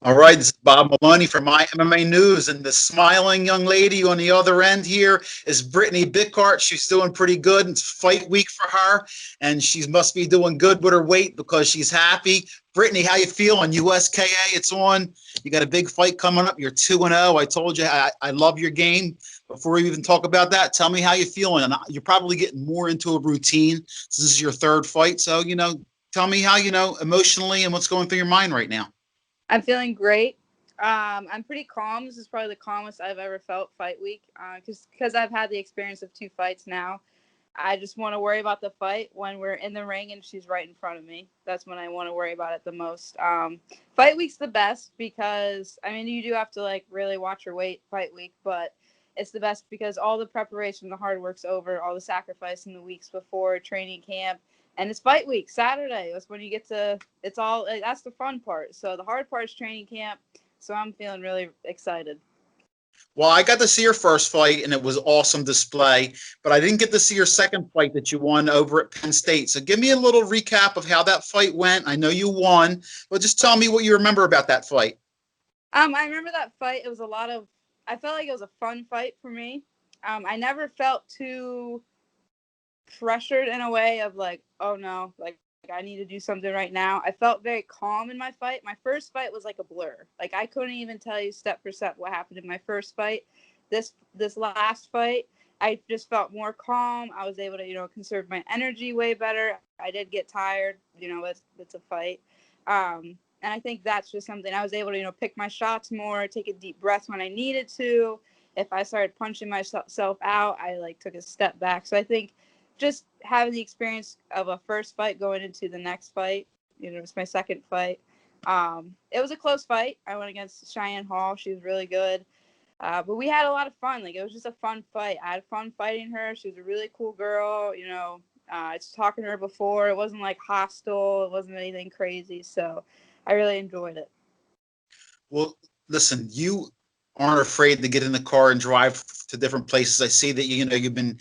All right, this is Bob Maloney from My MMA News, and the smiling young lady on the other end here is Brittany Bickhart. She's doing pretty good. It's fight week for her, and she must be doing good with her weight because she's happy. Brittany, how you feeling? USKA, it's on. You got a big fight coming up. You're 2-0. I told you I love your game. Before we even talk about that, tell me how you're feeling. And you're probably getting more into a routine. This is your third fight, so tell me how emotionally and what's going through your mind right now. I'm feeling great. I'm pretty calm. This is probably the calmest I've ever felt fight week because I've had the experience of two fights now. I just want to worry about the fight when we're in the ring and she's right in front of me. That's when I want to worry about it the most. Fight week's the best because I mean you do have to like really watch your weight fight week, but it's the best because all the preparation, the hard work's over, all the sacrifice in the weeks before training camp, and it's fight week Saturday. That's when you get to. It's all that's the fun part. So the hard part is training camp. So I'm feeling really excited. Well, I got to see your first fight, and it was awesome display. But I didn't get to see your second fight that you won over at Penn State. So give me a little recap of how that fight went. I know you won, but just tell me what you remember about that fight. I remember that fight. It was a lot of. I felt like it was a fun fight for me. I never felt too pressured in a way of like, oh no, like I need to do something right now. I felt very calm in my fight. My first fight was like a blur. Like I couldn't even tell you step for step what happened in my first fight. This last fight, I just felt more calm. I was able to, conserve my energy way better. I did get tired, it's a fight. And I think that's just something I was able to, pick my shots more, take a deep breath when I needed to. If I started punching myself out, I like took a step back. So I think just having the experience of a first fight going into the next fight, it's my second fight. It was a close fight. I went against Cheyenne Hall. She was really good. But we had a lot of fun. Like, it was just a fun fight. I had fun fighting her. She was a really cool girl. I was talking to her before. It wasn't like hostile. It wasn't anything crazy. So I really enjoyed it. Well, listen, you aren't afraid to get in the car and drive to different places. I see that you've been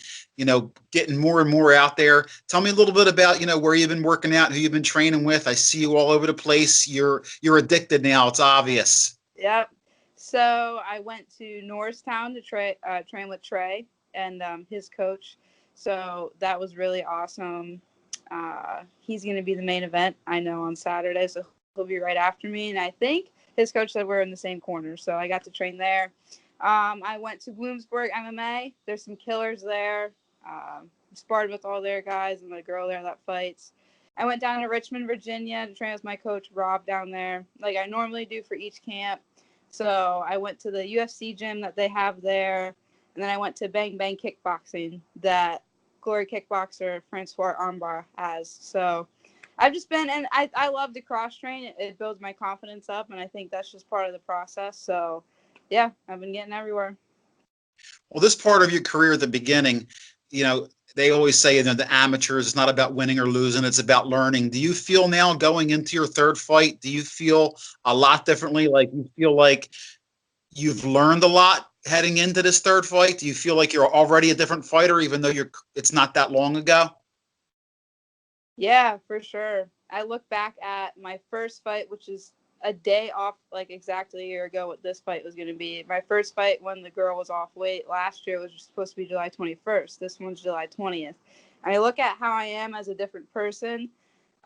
getting more and more out there. Tell me a little bit about where you've been working out, who you've been training with. I see you all over the place. You're addicted now. It's obvious. Yep. So I went to Norristown to train with Trey and his coach. So that was really awesome. He's going to be the main event, I know, on Saturday. So he'll be right after me. And I think his coach said we're in the same corner. So I got to train there. I went to Bloomsburg MMA. There's some killers there. Sparred with all their guys and the girl there that fights. I went down to Richmond, Virginia to train with my coach, Rob, down there, like I normally do for each camp. So I went to the UFC gym that they have there, and then I went to Bang Bang Kickboxing that Glory Kickboxer Francois Armbar has. So I've just been, and I love to cross train. It builds my confidence up, and I think that's just part of the process. So yeah, I've been getting everywhere. Well, this part of your career at the beginning, you know, they always say, the amateurs, it's not about winning or losing, it's about learning. Do you feel now going into your third fight, do you feel a lot differently? Like you feel like you've learned a lot heading into this third fight? Do you feel like you're already a different fighter, even though it's not that long ago? Yeah, for sure. I look back at my first fight, which is a day off, like exactly a year ago, what this fight was going to be. My first fight when the girl was off weight last year was supposed to be July 21st. This one's July 20th. And I look at how I am as a different person,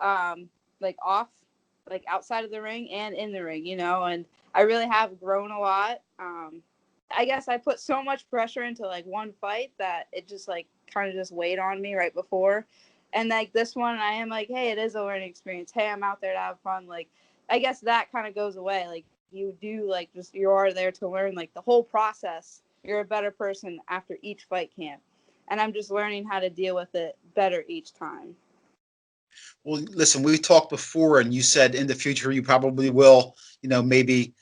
like off, like outside of the ring and in the ring, and I really have grown a lot. I guess I put so much pressure into like one fight that it just like kind of just weighed on me right before. And like this one, I am like, hey, it is a learning experience. Hey, I'm out there to have fun. Like, I guess that kind of goes away. Like, you do like just you are there to learn like the whole process. You're a better person after each fight camp, and I'm just learning how to deal with it better each time. Well, listen, we talked before, and you said in the future you probably will, maybe,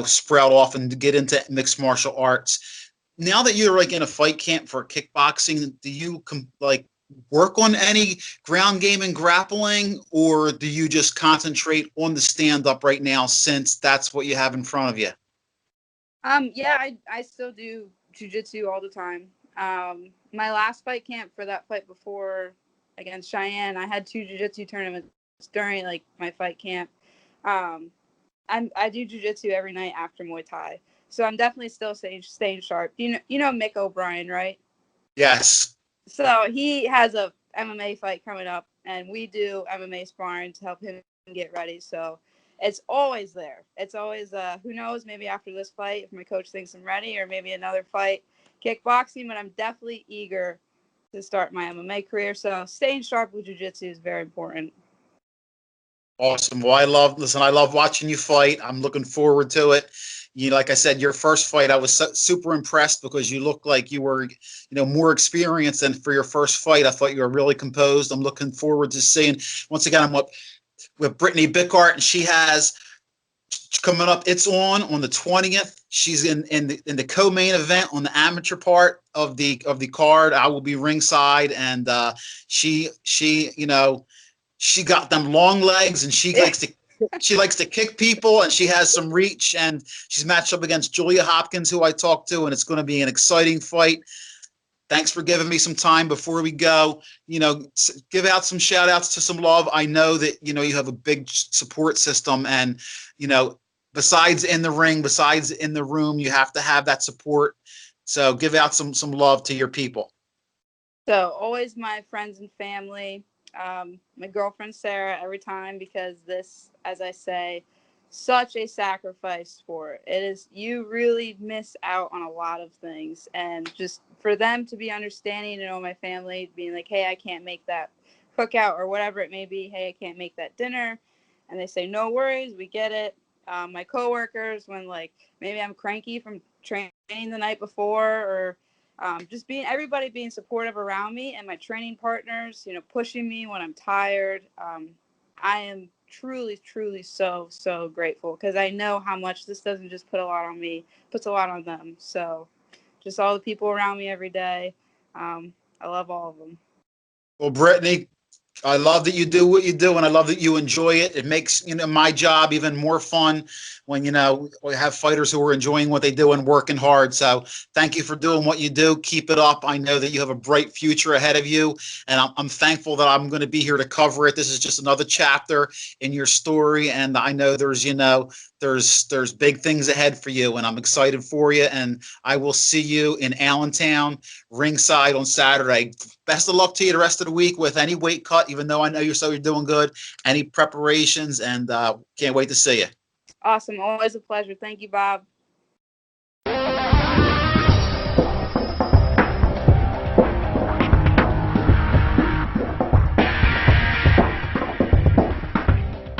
sprout off and get into mixed martial arts. Now that you're like in a fight camp for kickboxing, do you like work on any ground game and grappling, or do you just concentrate on the stand up right now since that's what you have in front of you? Yeah, I still do jujitsu all the time. My last fight camp for that fight before against Cheyenne, I had two jujitsu tournaments during like my fight camp. Um, I do jujitsu every night after Muay Thai, so I'm definitely still staying sharp. You know Mick O'Brien, right? Yes. So he has a MMA fight coming up, and we do MMA sparring to help him get ready. So it's always there. It's always who knows, maybe after this fight, if my coach thinks I'm ready, or maybe another fight, kickboxing. But I'm definitely eager to start my MMA career. So staying sharp with jiu-jitsu is very important. Awesome. Well, I love watching you fight. I'm looking forward to it. Like I said, your first fight, I was super impressed because you looked like you were, more experienced. And for your first fight, I thought you were really composed. I'm looking forward to seeing, once again, I'm with Brittany Bickhart, and she has coming up. It's on the 20th. She's in the co-main event on the amateur part of the card. I will be ringside, and she got them long legs, and she likes to kick people, and she has some reach, and she's matched up against Julia Hopkins, who I talked to, and it's going to be an exciting fight. Thanks for giving me some time before we go. Give out some shout outs to some love. I know that, you have a big support system, and, besides in the ring, besides in the room, you have to have that support. So give out some love to your people. So always my friends and family, my girlfriend Sarah, every time, because this, as I say, such a sacrifice sport. It is, you really miss out on a lot of things, and just for them to be understanding, my family being like, hey, I can't make that cookout or whatever it may be. Hey, I can't make that dinner. And they say, no worries, we get it. My coworkers, when like maybe I'm cranky from training the night before, or just everybody being supportive around me, and my training partners, pushing me when I'm tired. I am truly, truly so grateful, because I know how much this doesn't just put a lot on me, puts a lot on them. So just all the people around me every day. I love all of them. Well, Brittany, I love that you do what you do, and I love that you enjoy it. It makes my job even more fun when we have fighters who are enjoying what they do and working hard. So thank you for doing what you do. Keep it up. I know that you have a bright future ahead of you, and I'm thankful that I'm going to be here to cover it. This is just another chapter in your story, and I know there's big things ahead for you, and I'm excited for you. And I will see you in Allentown ringside on Saturday. Best of luck to you the rest of the week with any weight cut, even though I know you're doing good, any preparations, and can't wait to see you. Awesome. Always a pleasure. Thank you, Bob.